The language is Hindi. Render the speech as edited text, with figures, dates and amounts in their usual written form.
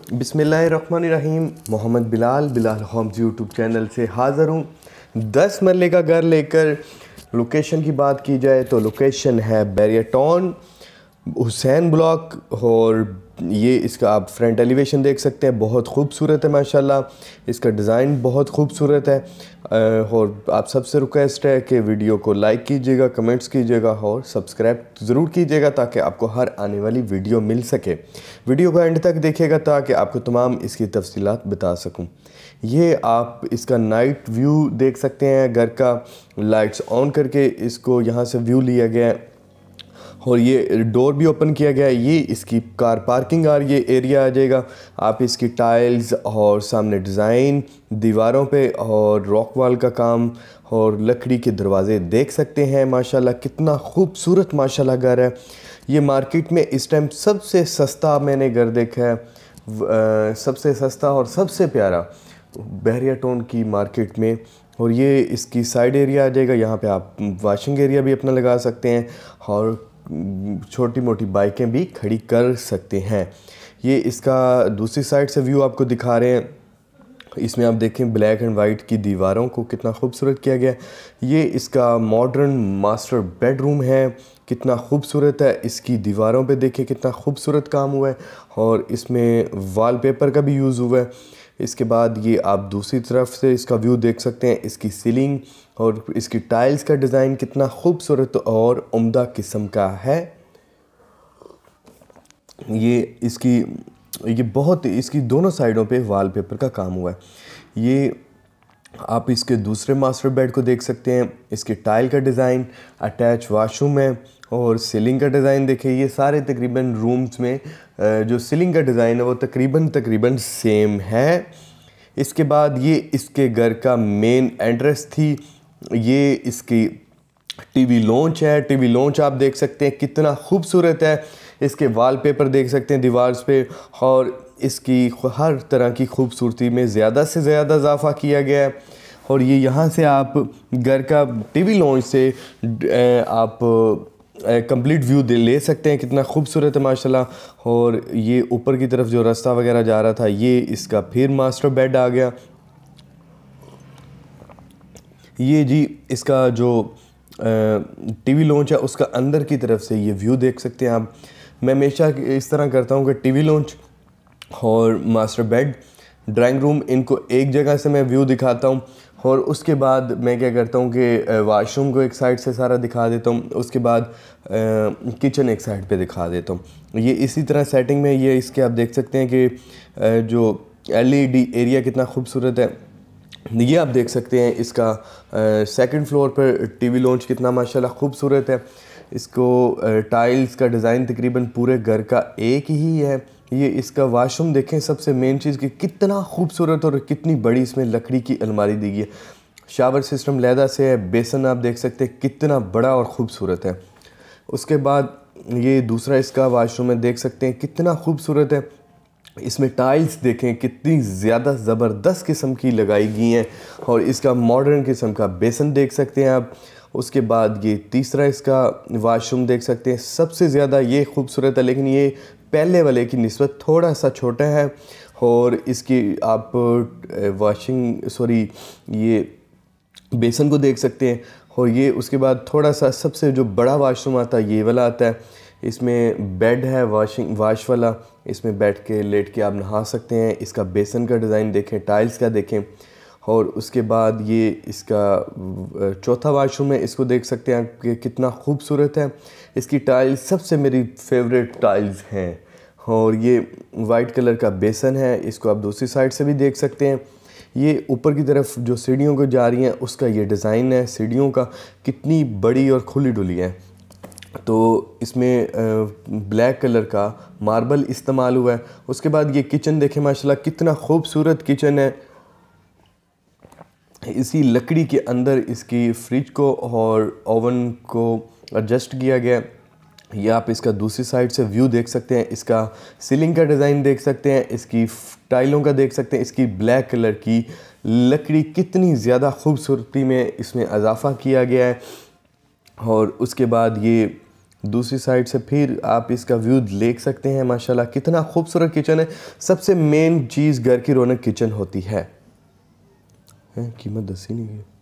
बिस्मिल्लाहिर्रहमानिर्रहीम। Mohammad Bilal homes YouTube channel से हाज़िर हूँ 10 मरले का घर लेकर। लोकेशन की बात की जाए तो लोकेशन है बैरियर टाउन, हुसैन ब्लॉक। और ये इसका आप फ्रंट एलिवेशन देख सकते हैं, बहुत खूबसूरत है माशाल्लाह। इसका डिज़ाइन बहुत खूबसूरत है। और आप सबसे रिक्वेस्ट है कि वीडियो को लाइक कीजिएगा, कमेंट्स कीजिएगा और सब्सक्राइब ज़रूर कीजिएगा ताकि आपको हर आने वाली वीडियो मिल सके। वीडियो को एंड तक देखिएगा ताकि आपको तमाम इसकी तफसीलात बता सकूं। ये आप इसका नाइट व्यू देख सकते हैं घर का। लाइट्स ऑन करके इसको यहाँ से व्यू लिया गया है और ये डोर भी ओपन किया गया है। ये इसकी कार पार्किंग और ये एरिया आ जाएगा। आप इसकी टाइल्स और सामने डिज़ाइन दीवारों पे और रॉक वॉल का काम और लकड़ी के दरवाज़े देख सकते हैं। माशाल्लाह कितना खूबसूरत माशाल्लाह घर है। ये मार्केट में इस टाइम सबसे सस्ता मैंने घर देखा है, सबसे सस्ता और सबसे प्यारा बैरियर टाउन की मार्केट में। और ये इसकी साइड एरिया आ जाएगा। यहाँ पे आप वॉशिंग एरिया भी अपना लगा सकते हैं और छोटी मोटी बाइकें भी खड़ी कर सकते हैं। ये इसका दूसरी साइड से व्यू आपको दिखा रहे हैं। इसमें आप देखें ब्लैक एंड वाइट की दीवारों को कितना खूबसूरत किया गया है। ये इसका मॉडर्न मास्टर बेडरूम है, कितना खूबसूरत है। इसकी दीवारों पे देखें कितना खूबसूरत काम हुआ है और इसमें वॉलपेपर का भी यूज़ हुआ है। इसके बाद ये आप दूसरी तरफ से इसका व्यू देख सकते हैं। इसकी सीलिंग और इसकी टाइल्स का डिज़ाइन कितना खूबसूरत और उम्दा किस्म का है। ये बहुत इसकी दोनों साइडों पे वॉलपेपर का काम हुआ है। ये आप इसके दूसरे मास्टर बेड को देख सकते हैं। इसके टाइल का डिज़ाइन, अटैच वाशरूम है और सीलिंग का डिज़ाइन देखें। ये सारे तकरीबन रूम्स में जो सीलिंग का डिज़ाइन है वो तकरीबन सेम है। इसके बाद ये इसके घर का मेन एंट्रेंस थी। ये इसकी टीवी लॉन्च है। टीवी लॉन्च आप देख सकते हैं कितना खूबसूरत है। इसके वॉलपेपर देख सकते हैं दीवार पे और इसकी हर तरह की खूबसूरती में ज़्यादा से ज़्यादा इजाफा किया गया है। और ये यहाँ से आप घर का टीवी लॉन्च से आप कंप्लीट व्यू ले सकते हैं। कितना खूबसूरत है माशाल्लाह। और ये ऊपर की तरफ जो रास्ता वगैरह जा रहा था ये इसका फिर मास्टर बेड आ गया। ये जी इसका जो टीवी लॉन्च है उसका अंदर की तरफ से ये व्यू देख सकते हैं आप। मैं हमेशा इस तरह करता हूँ कि टीवी लॉन्च और मास्टर बेड, ड्राइंग रूम, इनको एक जगह से मैं व्यू दिखाता हूँ और उसके बाद मैं क्या करता हूँ कि वाशरूम को एक साइड से सारा दिखा देता हूँ। उसके बाद किचन एक साइड पे दिखा देता हूँ। ये इसी तरह सेटिंग में ये इसके आप देख सकते हैं कि जो LED एरिया कितना खूबसूरत है। ये आप देख सकते हैं इसका सेकंड फ्लोर पर टीवी लॉन्च कितना माशाल्लाह खूबसूरत है। इसको टाइल्स का डिज़ाइन तकरीबन पूरे घर का एक ही है। ये इसका वाशरूम देखें, सबसे मेन चीज़ कि कितना खूबसूरत और कितनी बड़ी इसमें लकड़ी की अलमारी दी गई है। शावर सिस्टम लैदा से है। बेसन आप देख सकते हैं कितना बड़ा और ख़ूबसूरत है। उसके बाद ये दूसरा इसका वाशरूम है, देख सकते हैं कितना खूबसूरत है। इसमें टाइल्स देखें कितनी ज़्यादा ज़बरदस्त किस्म की लगाई गई हैं और इसका मॉडर्न किस्म का बेसन देख सकते हैं आप। उसके बाद ये तीसरा इसका वाशरूम देख सकते हैं, सबसे ज़्यादा ये खूबसूरत है लेकिन ये पहले वाले की निस्बत थोड़ा सा छोटा है। और इसकी आप ये बेसन को देख सकते हैं। और ये उसके बाद थोड़ा सा सबसे जो बड़ा वाशरूम आता है ये वाला आता है। इसमें बेड है वाश वाला, इसमें बैठ के लेट के आप नहा सकते हैं। इसका बेसन का डिज़ाइन देखें, टाइल्स का देखें। और उसके बाद ये इसका चौथा वाशरूम है, इसको देख सकते हैं कि कितना खूबसूरत है। इसकी टाइल्स सबसे मेरी फेवरेट टाइल्स हैं। और ये वाइट कलर का बेसन है, इसको आप दूसरी साइड से भी देख सकते हैं। ये ऊपर की तरफ जो सीढ़ियों को जा रही हैं उसका ये डिज़ाइन है सीढ़ियों का, कितनी बड़ी और खुली डुली है। तो इसमें ब्लैक कलर का मार्बल इस्तेमाल हुआ है। उसके बाद ये किचन देखें माशाल्लाह कितना खूबसूरत किचन है। इसी लकड़ी के अंदर इसकी फ्रिज को और ओवन को एडजस्ट किया गया। ये आप इसका दूसरी साइड से व्यू देख सकते हैं। इसका सीलिंग का डिज़ाइन देख सकते हैं, इसकी टाइलों का देख सकते हैं। इसकी ब्लैक कलर की लकड़ी कितनी ज़्यादा खूबसूरती में इसमें इजाफा किया गया है। और उसके बाद ये दूसरी साइड से फिर आप इसका व्यू देख सकते हैं। माशाल्लाह कितना खूबसूरत किचन है। सबसे मेन चीज़ घर की रौनक किचन होती है। कीमत दसी नहीं है।